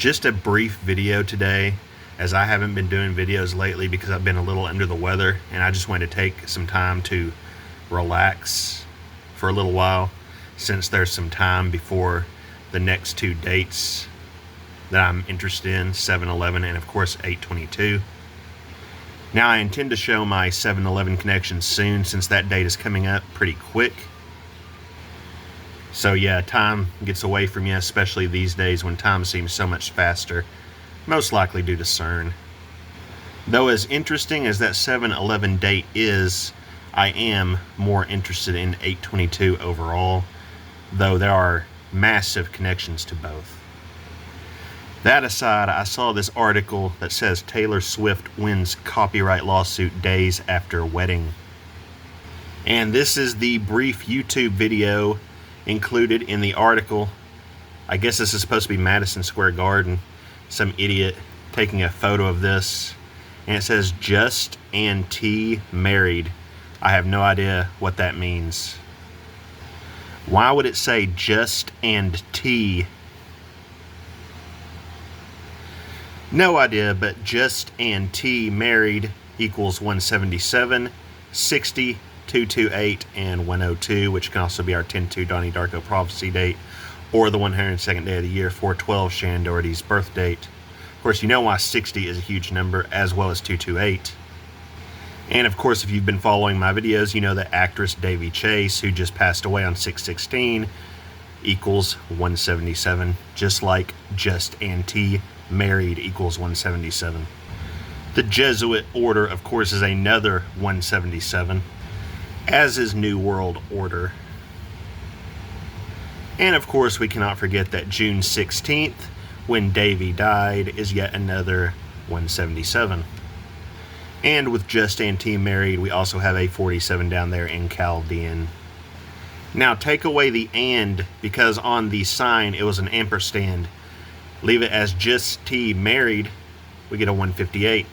Just a brief video today, as I haven't been doing videos lately because I've been a little under the weather, and I just wanted to take some time to relax for a little while since there's some time before the next two dates that I'm interested in, 7-Eleven and of course 8/22. Now I intend to show my 7-Eleven connection soon since that date is coming up pretty quick. So yeah, time gets away from you, especially these days when time seems so much faster, most likely due to CERN. Though as interesting as that 7-Eleven date is, I am more interested in 8/22 overall, though there are massive connections to both. That aside, I saw this article that says Taylor Swift wins copyright lawsuit days after wedding. And this is the brief YouTube video included in the article. I guess this is supposed to be Madison Square Garden. Some idiot taking a photo of this. And it says, Just and T married. I have no idea what that means. Why would it say Just and T? No idea, but Just and T married equals 177, 60, 228, and 102, which can also be our 10/2 Donnie Darko prophecy date, or the 102nd day of the year, 4/12 Shannen Doherty's birth date. Of course, you know why 60 is a huge number, as well as 228. And of course, if you've been following my videos, you know that actress Davy Chase, who just passed away on 6/16, equals 177, just like Just and T married equals 177. The Jesuit order, of course, is another 177, as is New World Order. And of course, we cannot forget that June 16th, when Davy died, is yet another 177. And with Just and T married, we also have a 47 down there in Chaldean. Now take away the and, because on the sign it was an ampersand. Leave it as Just T married, we get a 158.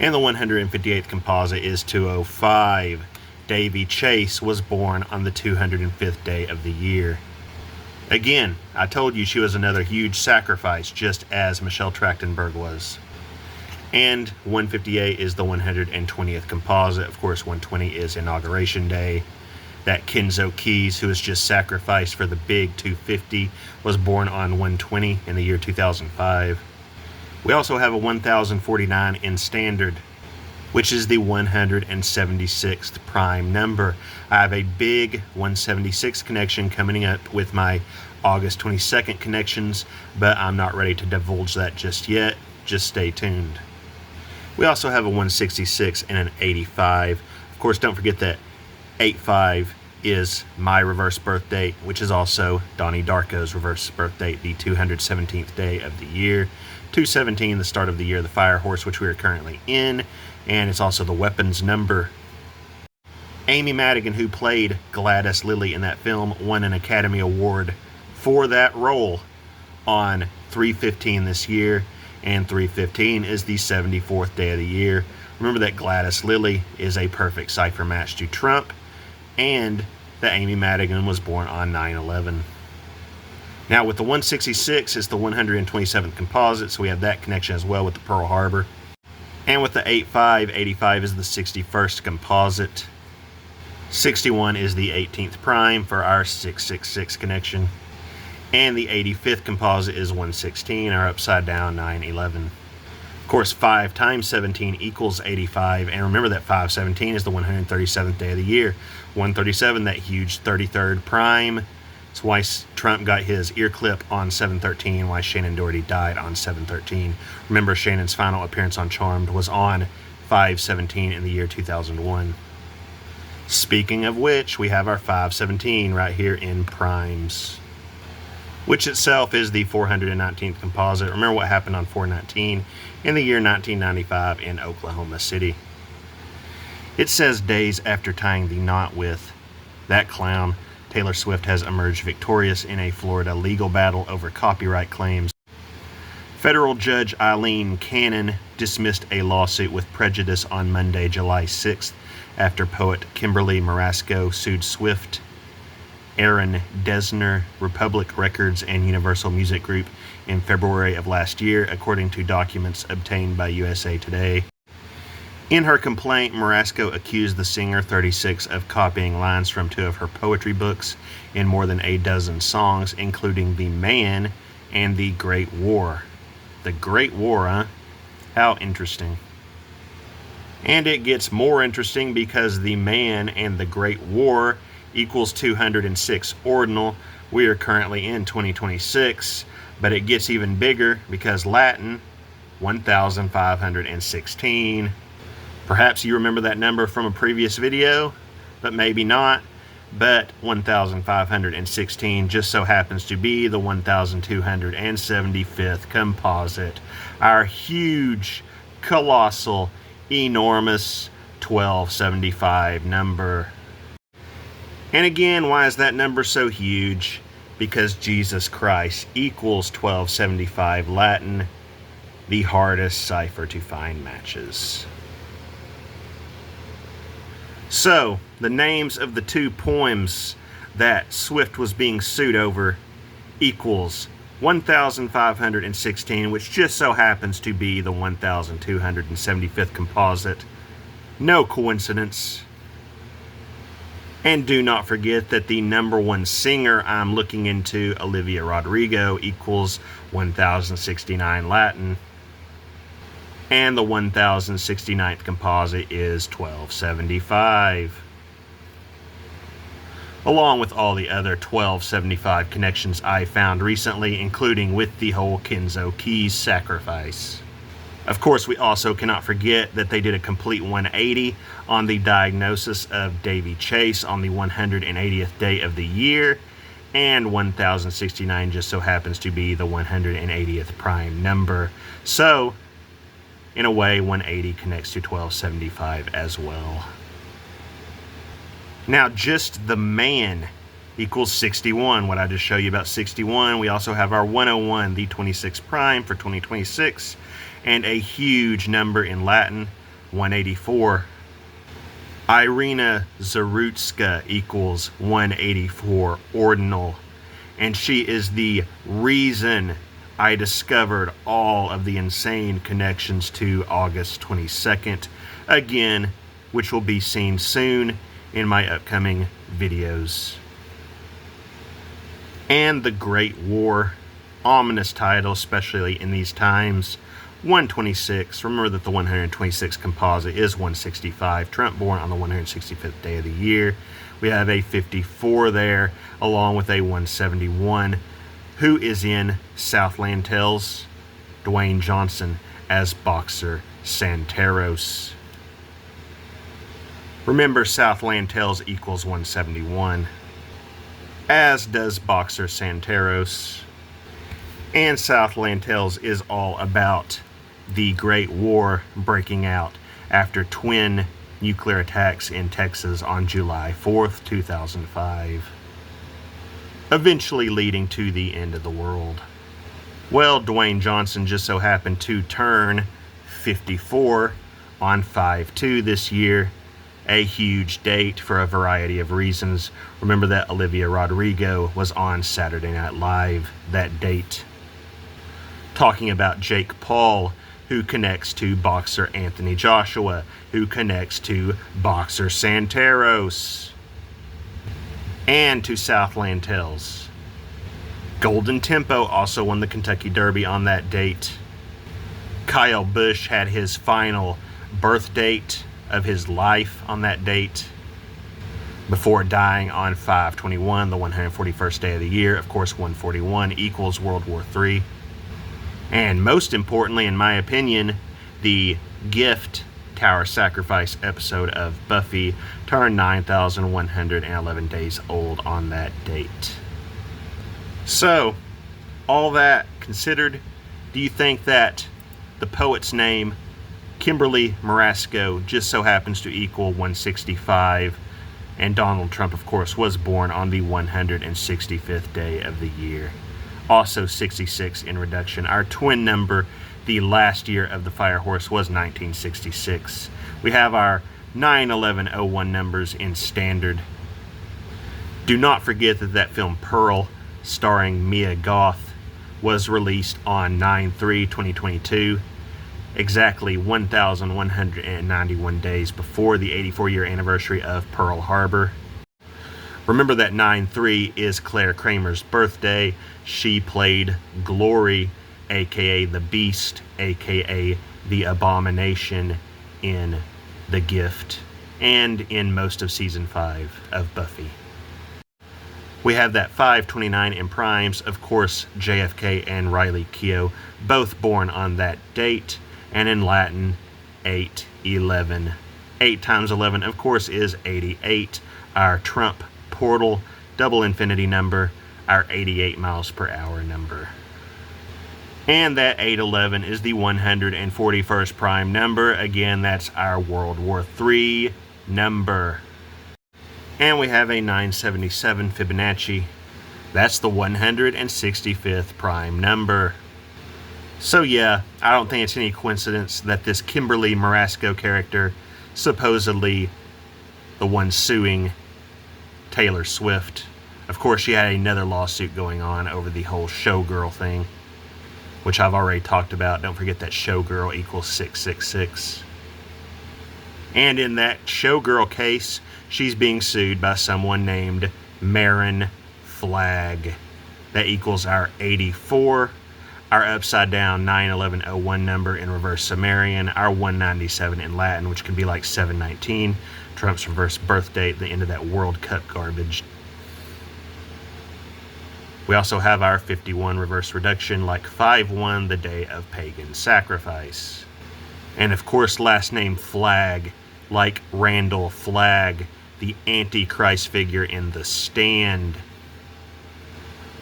And the 158th composite is 205. Davy Chase was born on the 205th day of the year. Again, I told you she was another huge sacrifice, just as Michelle Trachtenberg was. And 158 is the 120th composite. Of course, 120 is Inauguration Day. That Kenzo Keys, who was just sacrificed for the big 250, was born on 120 in the year 2005. We also have a 1049 in Standard, which is the 176th prime number. I have a big 176 connection coming up with my August 22nd connections, but I'm not ready to divulge that just yet. Just stay tuned. We also have a 166 and an 85. Of course, don't forget that 85 is my reverse birth date, which is also Donnie Darko's reverse birth date, the 217th day of the year. 217, the start of the year, the Fire Horse, which we are currently in, and it's also the weapons number. Amy Madigan, who played Gladys Lilly in that film, won an Academy Award for that role on 3/15 this year, and 3/15 is the 74th day of the year. Remember that Gladys Lilly is a perfect cipher match to Trump, and that Amy Madigan was born on 9/11. Now with the 166, it's the 127th composite, so we have that connection as well with the Pearl Harbor. And with the 85, 85 is the 61st composite. 61 is the 18th prime for our 666 connection. And the 85th composite is 116, our upside down 9/11. Of course, 5 times 17 equals 85, and remember that 5/17 is the 137th day of the year. 137, that huge 33rd prime. That's why Trump got his ear clip on 7/13, why Shannen Doherty died on 7/13. Remember, Shannon's final appearance on Charmed was on 5/17 in the year 2001. Speaking of which, we have our 5/17 right here in primes, which itself is the 419th composite. Remember what happened on 4/19 in the year 1995 in Oklahoma City. It says days after tying the knot with that clown, Taylor Swift has emerged victorious in a Florida legal battle over copyright claims. Federal Judge Eileen Cannon dismissed a lawsuit with prejudice on Monday, July 6th, after poet Kimberly Marasco sued Swift Aaron Dessner, Republic Records and Universal Music Group in February of last year, according to documents obtained by USA Today. In her complaint, Marasco accused the singer, 36, of copying lines from 2 of her poetry books in more than a dozen songs, including The Man and The Great War. The Great War, huh? How interesting. And it gets more interesting because The Man and The Great War equals 206 ordinal. We are currently in 2026, but it gets even bigger because Latin, 1,516. Perhaps you remember that number from a previous video, but maybe not. But 1,516 just so happens to be the 1,275th composite. Our huge, colossal, enormous 1275 number. And again, why is that number so huge? Because Jesus Christ equals 1275 Latin, the hardest cipher to find matches. So, the names of the 2 poems that Swift was being sued over equals 1,516, which just so happens to be the 1,275th composite. No coincidence. And do not forget that the number 1 singer I'm looking into, Olivia Rodrigo, equals 1,069 Latin. And the 1,069th composite is 1275. Along with all the other 1275 connections I found recently, including with the whole Kenzo Keys sacrifice. Of course, we also cannot forget that they did a complete 180 on the diagnosis of Davy Chase on the 180th day of the year, and 1069 just so happens to be the 180th prime number. So, in a way, 180 connects to 1275 as well. Now, just the man equals 61. What I just showed you about 61. We also have our 101, the 26 prime for 2026, and a huge number in Latin, 184. Irina Zarutska equals 184 ordinal, and she is the reason I discovered all of the insane connections to August 22nd, again, which will be seen soon in my upcoming videos. And the Great War, ominous title, especially in these times. 126, remember that the 126 composite is 165, Trump born on the 165th day of the year. We have a 54 there, along with a 171. Who is in Southland Tales? Dwayne Johnson as Boxer Santeros. Remember, Southland Tales equals 171, as does Boxer Santeros. And Southland Tales is all about the Great War breaking out after twin nuclear attacks in Texas on July 4th, 2005. Eventually leading to the end of the world. Well, Dwayne Johnson just so happened to turn 54 on 5/2 this year. A huge date for a variety of reasons. Remember that Olivia Rodrigo was on Saturday Night Live that date, talking about Jake Paul, who connects to Boxer Anthony Joshua, who connects to Boxer Santeros, and to Southland Tales. Golden Tempo also won the Kentucky Derby on that date. Kyle Busch had his final birth date of his life on that date before dying on 5/21, the 141st day of the year. Of course, 141 equals World War III. And most importantly, in my opinion, the Gift Tower Sacrifice episode of Buffy turned 9,111 days old on that date. So, all that considered, do you think that the poet's name, Kimberly Marasco, just so happens to equal 165, and Donald Trump, of course, was born on the 165th day of the year? Also 66 in reduction. Our twin number, the last year of the Fire Horse, was 1966. We have our 9/11/01 numbers in standard. Do not forget that film Pearl, starring Mia Goth, was released on 9/3/2022, exactly 1,191 days before the 84-year anniversary of Pearl Harbor. Remember that 9/3 is Claire Kramer's birthday. She played Glory, aka the Beast, aka the Abomination, in The Gift and in most of season 5 of Buffy. We have that 5/29 in primes, of course, JFK and Riley Keough, both born on that date, and in Latin, 8/11. 8 times 11, of course, is 88, our Trump portal double infinity number, our 88 miles per hour number. And that 8/11 is the 141st prime number. Again, that's our World War III number. And we have a 977 Fibonacci. That's the 165th prime number. So yeah, I don't think it's any coincidence that this Kimberly Marasco character, supposedly the one suing Taylor Swift, of course she had another lawsuit going on over the whole showgirl thing, which I've already talked about. Don't forget that showgirl equals 666. And in that showgirl case, she's being sued by someone named Marin Flag. That equals our 84, our upside down 91101 number in reverse Sumerian, our 197 in Latin, which can be like 719, Trump's reverse birth date, the end of that World Cup garbage. We also have our 51 reverse reduction, like 5/1, the day of pagan sacrifice. And of course, last name Flag, like Randall Flagg, the Antichrist figure in The Stand.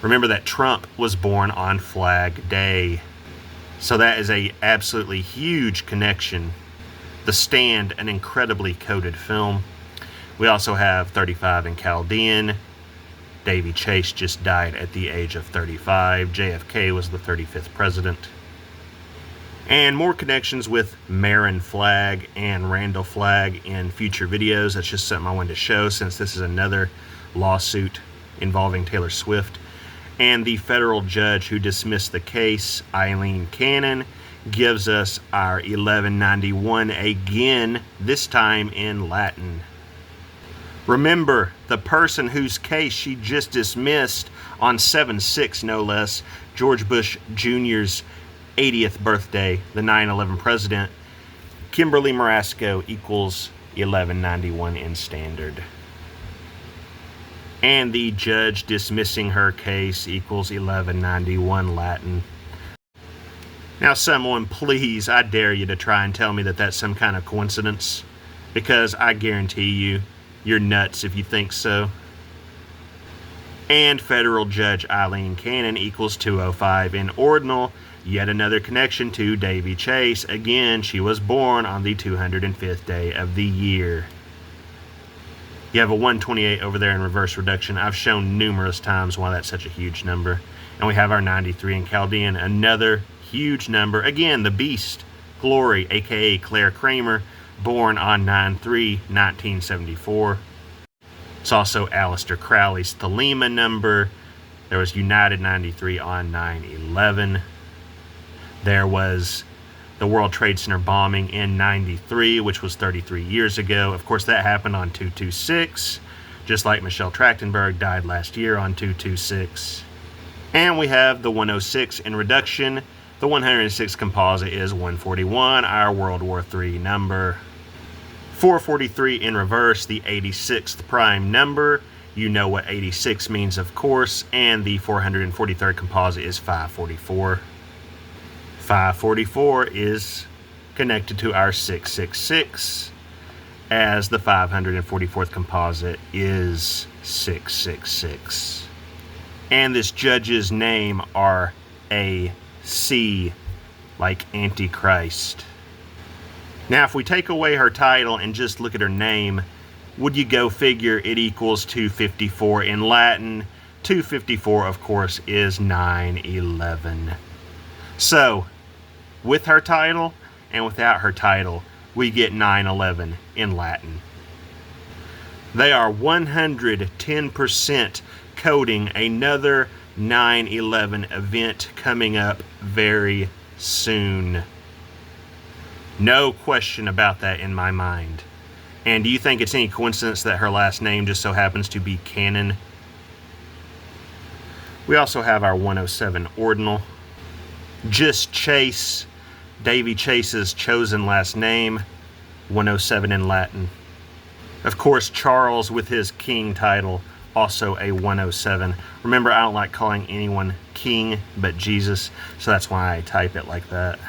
Remember that Trump was born on Flag Day. So that is a absolutely huge connection. The Stand, an incredibly coded film. We also have 35 in Chaldean. Davy Chase just died at the age of 35. JFK was the 35th president. And more connections with Marin Flag and Randall Flagg in future videos. That's just something I wanted to show since this is another lawsuit involving Taylor Swift. And the federal judge who dismissed the case, Eileen Cannon, gives us our 1191 again, this time in Latin. Remember, the person whose case she just dismissed on 7/6, no less, George Bush Jr.'s 80th birthday, the 9/11 president, Kimberly Marasco equals 1191 in standard. And the judge dismissing her case equals 1191 Latin. Now someone, please, I dare you to try and tell me that that's some kind of coincidence, because I guarantee you, you're nuts if you think so. And federal judge Eileen Cannon equals 205 in ordinal. Yet another connection to Davy Chase. Again, she was born on the 205th day of the year. You have a 128 over there in reverse reduction. I've shown numerous times why that's such a huge number. And we have our 93 in Chaldean, another huge number. Again, the Beast, Glory, aka Claire Kramer, born on 9/3/1974. It's also Aleister Crowley's Thelema number. There was United 93 on 9/11. There was the World Trade Center bombing in 93, which was 33 years ago. Of course, that happened on 2/26, just like Michelle Trachtenberg died last year on 2/26. And we have the 106 in reduction. The 106 composite is 141, our World War III number. 443 in reverse, the 86th prime number. You know what 86 means, of course. And the 443rd composite is 544. 544 is connected to our 666, as the 544th composite is 666. And this judge's name are A.C., like Antichrist. Now, if we take away her title and just look at her name, would you go figure it equals 254 in Latin? 254, of course, is 9/11. So, with her title and without her title, we get 9/11 in Latin. They are 110% coding another 9/11 event coming up very soon. No question about that in my mind. And do you think it's any coincidence that her last name just so happens to be Cannon? We also have our 107 ordinal. Just Chase, Davy Chase's chosen last name, 107 in Latin. Of course, Charles with his king title, also a 107. Remember, I don't like calling anyone king but Jesus, so that's why I type it like that.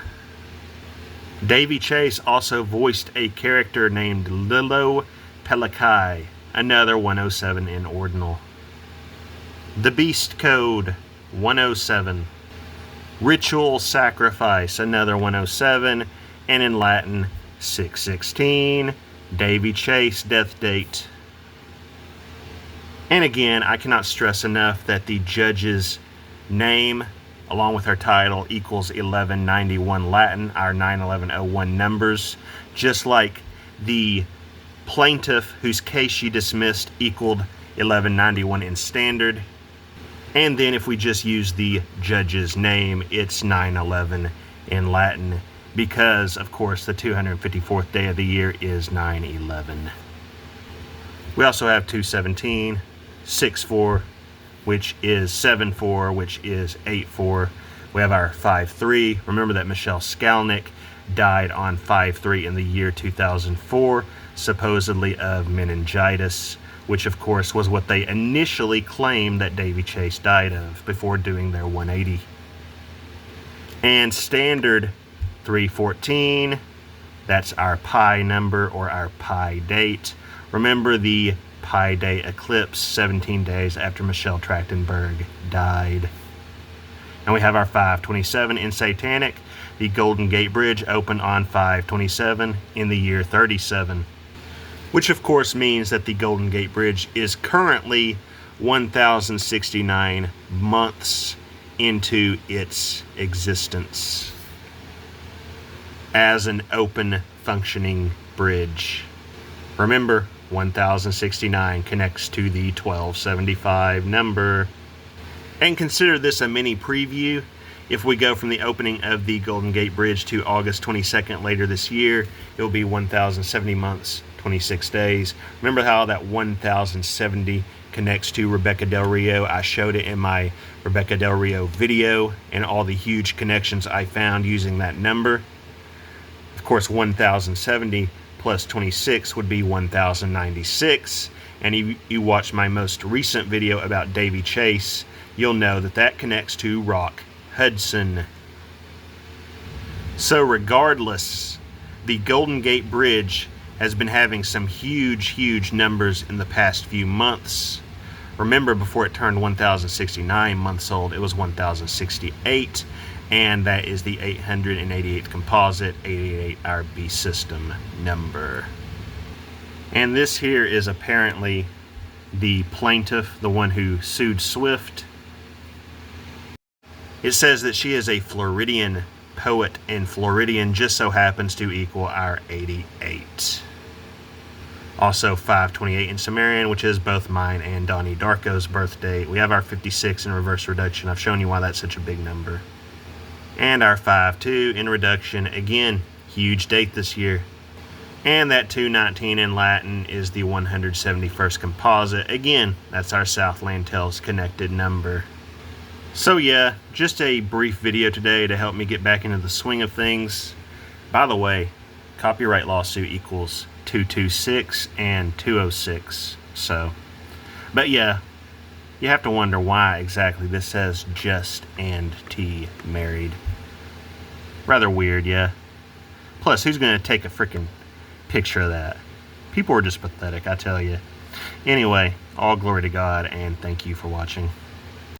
Davy Chase also voiced a character named Lilo Pelikai, another 107 in ordinal. The Beast Code, 107. Ritual Sacrifice, another 107, and in Latin, 616. Davy Chase death date. And again, I cannot stress enough that the judge's name along with her title equals 1191 Latin, our 91101 numbers, just like the plaintiff whose case she dismissed equaled 1191 in standard. And then if we just use the judge's name, it's 911 in Latin, because, of course, the 254th day of the year is 9/11. We also have 217, 64, which is 74, which is 84. We have our 53. Remember that Michelle Skalnick died on 5/3 in the year 2004, supposedly of meningitis, which, of course, was what they initially claimed that Davy Chase died of before doing their 180. And standard 314, that's our pi number or our pi date. Remember the Pi Day eclipse 17 days after Michelle Trachtenberg died. And we have our 527 in Satanic. The Golden Gate Bridge opened on 5/27 in the year 37. Which of course means that the Golden Gate Bridge is currently 1,069 months into its existence as an open functioning bridge. Remember, 1,069 connects to the 1275 number. And consider this a mini preview. If we go from the opening of the Golden Gate Bridge to August 22nd later this year, it will be 1,070 months, 26 days. Remember how that 1,070 connects to Rebecca Del Rio? I showed it in my Rebecca Del Rio video and all the huge connections I found using that number. Of course, 1,070 plus 26 would be 1,096. And if you watch my most recent video about Davy Chase, you'll know that that connects to Rock Hudson. So regardless, the Golden Gate Bridge has been having some huge numbers in the past few months. Remember, before it turned 1,069 months old, it was 1,068. And that is the 888th composite 888 RB system number. And this here is apparently the plaintiff, the one who sued Swift. It says that she is a Floridian poet, and Floridian just so happens to equal our 88. Also 528 in Sumerian, which is both mine and Donnie Darko's birthday. We have our 56 in reverse reduction. I've shown you why that's such a big number. And our 5-2 in reduction, again, huge date this year. And that 219 in Latin is the 171st composite. Again, that's our Southland Tales connected number. So yeah, just a brief video today to help me get back into the swing of things. By the way, copyright lawsuit equals 226 and 206. So, but yeah, you have to wonder why exactly this says just and T married. Rather weird, yeah. Plus, who's going to take a freaking picture of that? People are just pathetic, I tell you. Anyway, all glory to God, and thank you for watching.